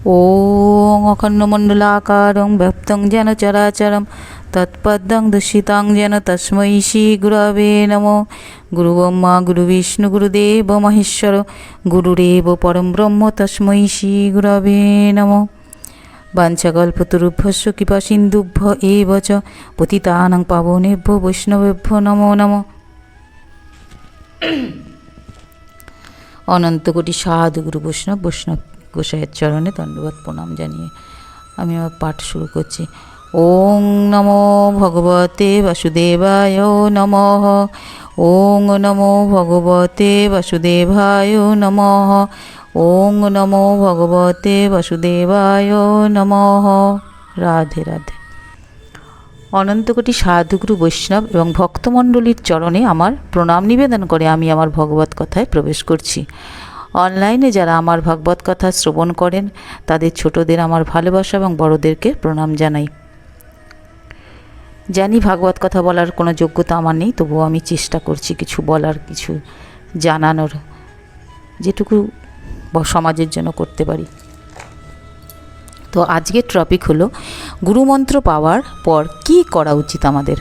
ॐ अखण्डमण्डलाकारं व्याप्तं येन चराचरं तत्पदं दर्शितं येन तस्मै श्रीगुरवे नमः। गुरुब्रह्मा गुरुविष्णु गुरुदेव महेश्वर गुरुरेव परं ब्रह्म तस्मै श्रीगुरवे नमः। वाञ्छाकल्पतरुभ्यश्च कृपासिन्धुभ्य एव च पतितानां पावनेभ्यो वैष्णवेभ्यो नमो नमः। অনন্ত কোটি সাধু গুরু বৈষ্ণব গোসাইয়ের চরণে দণ্ডবত প্রণাম জানিয়ে আমি আমার পাঠ শুরু করছি। ওং নমো ভগবতে বাসুদেবায় নমঃ। ওং নমো ভগবতে বাসুদেবায় নমঃ। ওং নমো ভগবতে বাসুদেবায় নমঃ। রাধে রাধে। অনন্তকোটি সাধুগুরু বৈষ্ণব এবং ভক্তমণ্ডলীর চরণে আমার প্রণাম নিবেদন করে আমি আমার ভগবত কথায় প্রবেশ করছি। অনলাইনে যারা আমার ভাগবত কথা শ্রবণ করেন তাদের ছোটদের আমার ভালোবাসা এবং বড়দেরকে প্রণাম জানাই। জানি ভাগবত কথা বলার কোনো যোগ্যতা আমার নেই, তবুও আমি চেষ্টা করছি কিছু বলার, কিছু জানানোর, যেটুকু সমাজের জন্য করতে পারি। তো আজকের টপিক হলো গুরুমন্ত্র পাওয়ার পর কি করা উচিত আমাদের।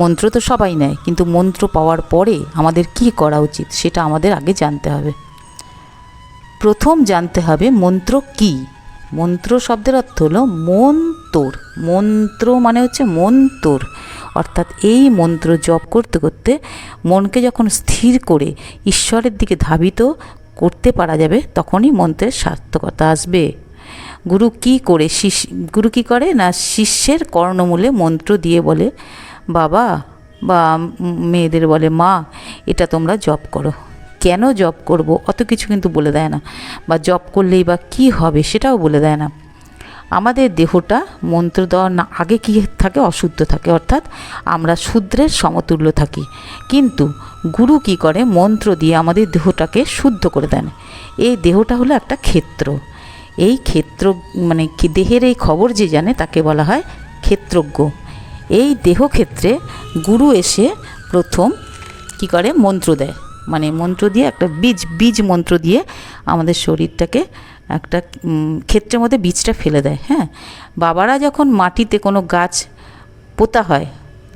মন্ত্র তো সবাই নেয়, কিন্তু মন্ত্র পাওয়ার পরে আমাদের কি করা উচিত সেটা আমাদের আগে জানতে হবে। প্রথম জানতে হবে মন্ত্র কি। মন্ত্র শব্দের অর্থ হলো মন তোর। মন্ত্র মানে হচ্ছে মন তোর, অর্থাৎ এই মন্ত্র জপ করতে করতে মনকে যখন স্থির করে ঈশ্বরের দিকে ধাবিত করতে পারা যাবে তখনই মন্ত্রের সার্থকতা আসবে। গুরু কি করে না, শিষ্যের কর্ণমূলে মন্ত্র দিয়ে বলে, বাবা বা মেয়েদের বলে, মা এটা তোমরা জপ করো। কেন জপ করব অত কিছু কিন্তু বলে দেয় না, বা জপ করলেই বা কি হবে সেটাও বলে দেয় না। আমাদের দেহটা মন্ত্র দেওয়ার না আগে কী থাকে, অশুদ্ধ থাকে, অর্থাৎ আমরা শূদ্রের সমতুল্য থাকি। কিন্তু গুরু কি করে, মন্ত্র দিয়ে আমাদের দেহটাকে শুদ্ধ করে দেন। এই দেহটা হলো একটা ক্ষেত্র। এই ক্ষেত্র মানে কি, দেহের এই খবর যে জানে তাকে বলা হয় ক্ষেত্রজ্ঞ। এই দেহক্ষেত্রে গুরু এসে প্রথম কি করে, মন্ত্র দেয়। মানে মন্ত্র দিয়ে একটা বীজ মন্ত্র দিয়ে আমাদের শরীরটাকে একটা ক্ষেত্রের মধ্যে বীজটা ফেলে দেয়। হ্যাঁ, বাবারা যখন মাটিতে কোনো গাছ পোতা হয়,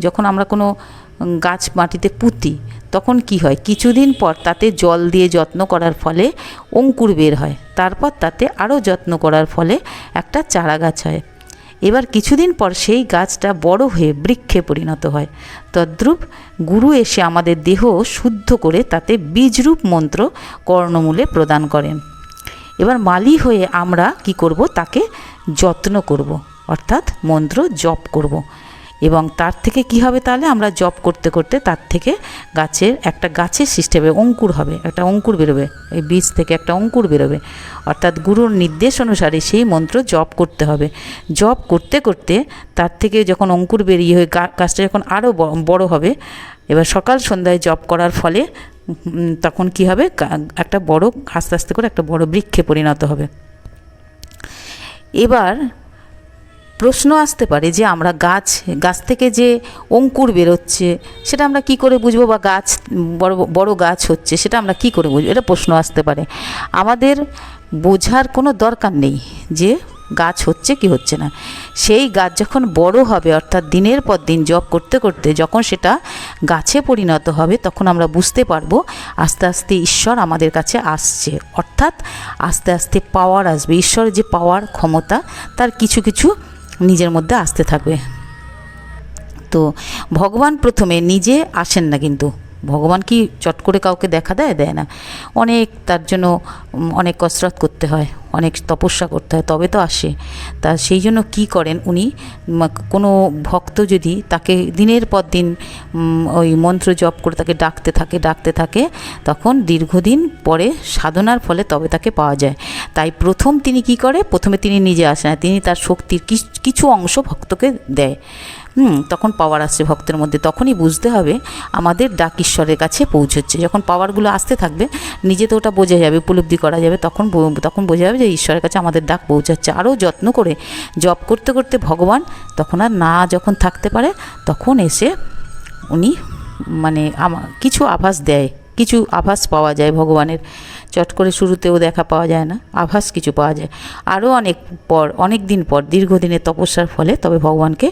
যখন আমরা কোনো গাছ মাটিতে পুঁতি, তখন কি হয়, কিছুদিন পর তাতে জল দিয়ে যত্ন করার ফলে অঙ্কুর বের হয়। তারপর তাতে আরও যত্ন করার ফলে একটা চারা গাছ হয়। এবার কিছুদিন পর সেই গাছটা বড় হয়ে বৃক্ষে পরিণত হয়। তদ্রূপ গুরু এসে আমাদের দেহ শুদ্ধ করে তাতে বীজরূপ মন্ত্র কর্ণমূলে প্রদান করেন। এবার মালি হয়ে আমরা কি করব, তাকে যত্ন করব, অর্থাৎ মন্ত্র জপ করব। এবং তার থেকে কি হবে, তাহলে আমরা জপ করতে করতে তার থেকে গাছের সৃষ্টি হবে, অঙ্কুর হবে, একটা অঙ্কুর বেরোবে, এই বীজ থেকে একটা অঙ্কুর বেরোবে। অর্থাৎ গুরুর নির্দেশ অনুসারে সেই মন্ত্র জপ করতে হবে। জপ করতে করতে তার থেকে যখন অঙ্কুর বেরিয়ে হয়ে গাছটা যখন আরও বড় হবে, এবার সকাল সন্ধ্যায় জপ করার ফলে তখন কি হবে, একটা বড়, আস্তে আস্তে করে একটা বড় বৃক্ষে পরিণত হবে। এবার প্রশ্ন আসতে পারে যে আমরা গাছ থেকে যে অঙ্কুর বেরোচ্ছে সেটা আমরা কি করে বুঝবো, বা গাছ বড় গাছ হচ্ছে সেটা আমরা কি করে বুঝবো, এটা প্রশ্ন আসতে পারে। আমাদের বোঝার কোনো দরকার নেই যে গাছ হচ্ছে কি হচ্ছে না। সেই গাছ যখন বড় হবে, অর্থাৎ দিনের পর দিন জপ করতে করতে যখন সেটা গাছে পরিণত হবে, তখন আমরা বুঝতে পারবো আস্তে আস্তে ঈশ্বর আমাদের কাছে আসছে, অর্থাৎ আস্তে আস্তে পাওয়ার আসবে। ঈশ্বরের যে পাওয়ার, ক্ষমতা, তার কিছু কিছু নিজের মধ্যে আসতে থাকবে। তো ভগবান প্রথমে নিজে আসেন না, কিন্তু ভগবান কি চট করে কাউকে দেখা দেয় না। তার জন্য অনেক কসরত করতে হয়, অনেক তপস্যা করতে হয়, তবে তো আসে। তা সেই জন্য কি করেন উনি, কোনো ভক্ত যদি তাকে দিনের পর দিন ওই মন্ত্র জপ করে তাকে ডাকতে থাকে, তখন দীর্ঘদিন পরে সাধনার ফলে তবে তাকে পাওয়া যায়। তাই তিনি কি করে, প্রথমে তিনি নিজে আসেন না, তিনি তার শক্তির কিছু অংশ ভক্তকে দেয়। তখন পাওয়ার আসছে ভক্তের মধ্যে, তখনই বুঝতে হবে আমাদের ডাক ঈশ্বরের কাছে পৌঁছচ্ছে। যখন পাওয়ারগুলো আসতে থাকবে, নিজে তো ওটা বোঝা যাবে, উপলব্ধি করা যাবে, তখন বোঝা যাবে যে ঈশ্বরের কাছে আমাদের ডাক পৌঁছাচ্ছে। আরও যত্ন করে জপ করতে করতে ভগবান তখন আর না যখন থাকতে পারে, তখন এসে উনি কিছু আভাস দেয়, কিছু আভাস পাওয়া যায় ভগবানের, চট করে শুরুতেও দেখা পাওয়া যায় না, আভাস কিছু পাওয়া যায়। আরও অনেক দিন পর দীর্ঘদিনের তপস্যার ফলে তবে ভগবানকে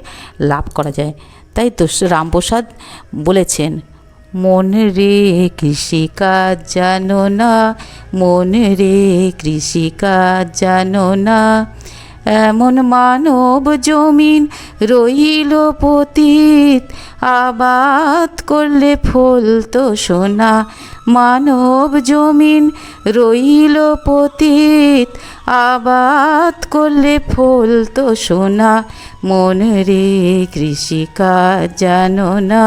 লাভ করা যায়। তাই তো রামপ্রসাদ বলেছেন, মন রে কৃষিকাজ জানো না, মন রে কৃষিকাজ জানো না, এমন মানব জমিন রইল পতিত, আবাদ করলে ফল তো সোনা। মানব জমিন রইল পতিত, আবাদ করলে ফল তো সোনা। মন রে কৃষিকাজ জানো না,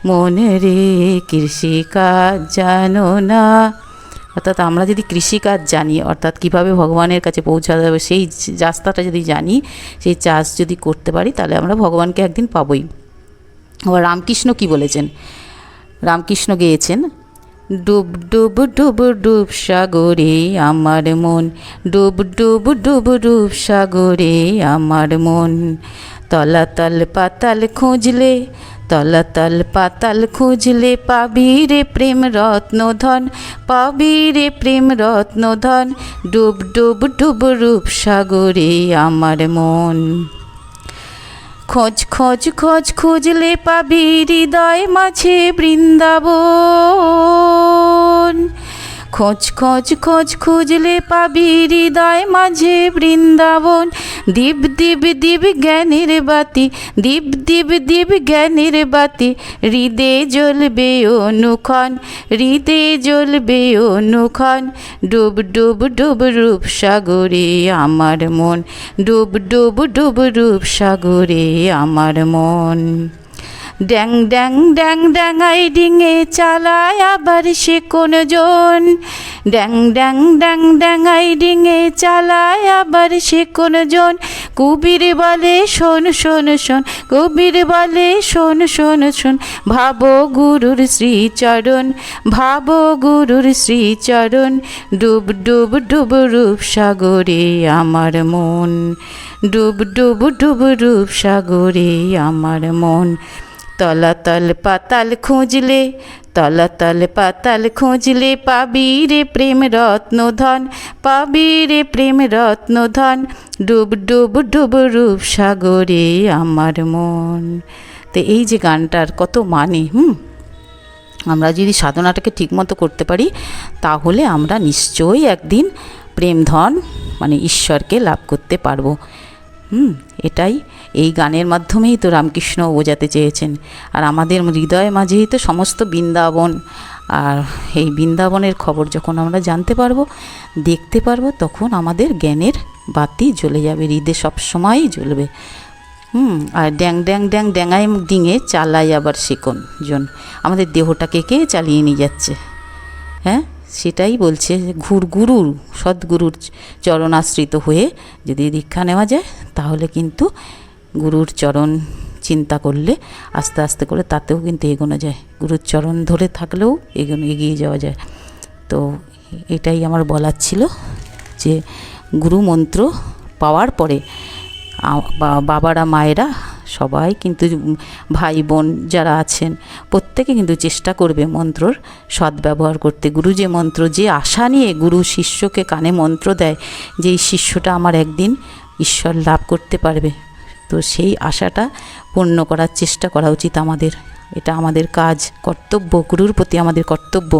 মন রে কৃষিকাজ জানো না। অর্থাৎ আমরা যদি কৃষিকাজ জানি, অর্থাৎ কীভাবে ভগবানের কাছে পৌঁছাতে হবে সেই রাস্তাটা যদি জানি, সেই চাষ যদি করতে পারি, তাহলে আমরা ভগবানকে একদিন পাবই। আবার রামকৃষ্ণ কি বলেছেন? রামকৃষ্ণ গেয়েছেন, ডুব ডুব ডুব ডুব সাগরে আমার মন, ডুব ডুব ডুব ডুব সাগরে আমার মন। তলাতল পাতাল খুঁজলে, তলাতল পাতাল খুঁজলে পাবি রে প্রেম রত্ন ধন, পাবি রে প্রেম রত্ন ধন। ডুব ডুব ডুব রূপ সাগরে আমার মন। খোঁজ খোঁজ খোঁজ খুঁজলে পাবি হৃদয় মাঝে বৃন্দাবন, খোঁজ খোঁজ খোঁজ খুঁজলে পাবি হৃদয় মাঝে বৃন্দাবন। দীপ দীপ দীপ জ্ঞানের বাতি, দীপ দীপ দীপ জ্ঞানের বাতি, হৃদে জ্বলবে অনুক্ষণ, হৃদে জ্বলবে অনুক্ষণ। ডুব ডুব ডুব রূপ সাগরে আমার মন, ডুব ডুব ডুব রূপ সাগরে আমার মন। ড্যাং ড্যাং ড্যাং ড্যাঙাই ডিঙে চালায় আবার সে কোন জন, ড্যাং ড্যাং ড্যাং ড্যাঙাই ডিঙে চালায় আবার সে কোন জন। কবির বলে শোন শোন শোন, কবির বলে শোন শোন শোন, ভাবো গুরুর শ্রীচরণ, ভাবো গুরুর শ্রীচরণ। ডুব ডুব ডুব রূপ সাগরে আমার মন, ডুব ডুব ডুব রূপ সাগরে আমার মন। তলাতল পাতাল খুঁজলে, তলাতল পাতাল খুঁজলে পাবি রে প্রেম রত্ন ধন, পাবি রে প্রেম রত্ন ধন। ডুব ডুব ডুব রূপ সাগরে আমার মন। তো এই যে গানটার কত মানে, আমরা যদি সাধনাটাকে ঠিকমতো করতে পারি, তাহলে আমরা নিশ্চয়ই একদিন প্রেম ধন মানে ঈশ্বরকে লাভ করতে পারবো। এটাই এই গানের মাধ্যমেই তো রামকৃষ্ণ বোঝাতে চেয়েছেন। আর আমাদের হৃদয়ের মাঝেই তো সমস্ত বৃন্দাবন, আর এই বৃন্দাবনের খবর যখন আমরা জানতে পারবো, দেখতে পারবো, তখন আমাদের জ্ঞানের বাতি জ্বলে যাবে, হৃদে সবসময়ই জ্বলবে। আর ড্যাং ড্যাং ড্যাং ড্যাঙাই ডিঙে চালাই আবার সে কোন জন, আমাদের দেহটাকে কে চালিয়ে নিয়ে যাচ্ছে? হ্যাঁ, সেটাই বলছে, গুরুর সদ্গুরুর চরণাশ্রিত হয়ে যদি দীক্ষা নেওয়া যায়, তাহলে কিন্তু গুরুর চরণ চিন্তা করলে আস্তে আস্তে করে তাতেও কিন্তু এগোনো যায়, গুরুর চরণ ধরে থাকলেও এগিয়ে যাওয়া যায়। তো এটাই আমার বলার ছিল, যে গুরু মন্ত্র পাওয়ার পরে বাবারা মায়েরা সবাই কিন্তু, ভাই বোন যারা আছেন প্রত্যেকে কিন্তু চেষ্টা করবে মন্ত্রর সদ্ব্যবহার করতে। গুরু যে মন্ত্র, যে আশা নিয়ে গুরু শিষ্যকে কানে মন্ত্র দেয় যে এই শিষ্যটা আমার একদিন ঈশ্বর লাভ করতে পারবে, তো সেই আশাটা পূর্ণ করার চেষ্টা করা উচিত আমাদের। এটা আমাদের কাজ, কর্তব্য, গুরুর প্রতি আমাদের কর্তব্য।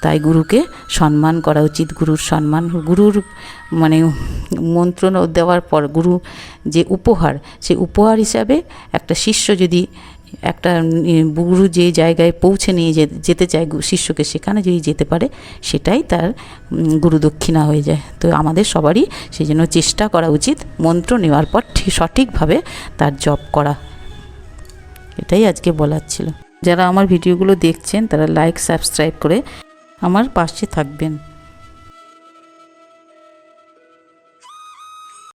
তাই গুরুকে সম্মান করা উচিত। গুরুর সম্মান, গুরুর মানে মন্ত্র দেওয়ার পর গুরু যে উপহার, সেই উপহার হিসাবে একটা শিষ্য যদি একটা গুরু যে জায়গায় পৌঁছে নিয়ে যেতে চায় শিষ্যকে, সেখানে যদি যেতে পারে, সেটাই তার গুরু দক্ষিণা হয়ে যায়। তো আমাদের সবারই সেই জন্য চেষ্টা করা উচিত মন্ত্র নেওয়ার পর সঠিকভাবে তার জপ করা। এটাই আজকে বলার ছিল। যারা আমার ভিডিওগুলো দেখছেন তারা লাইক সাবস্ক্রাইব করে আমার পাশে থাকবেন।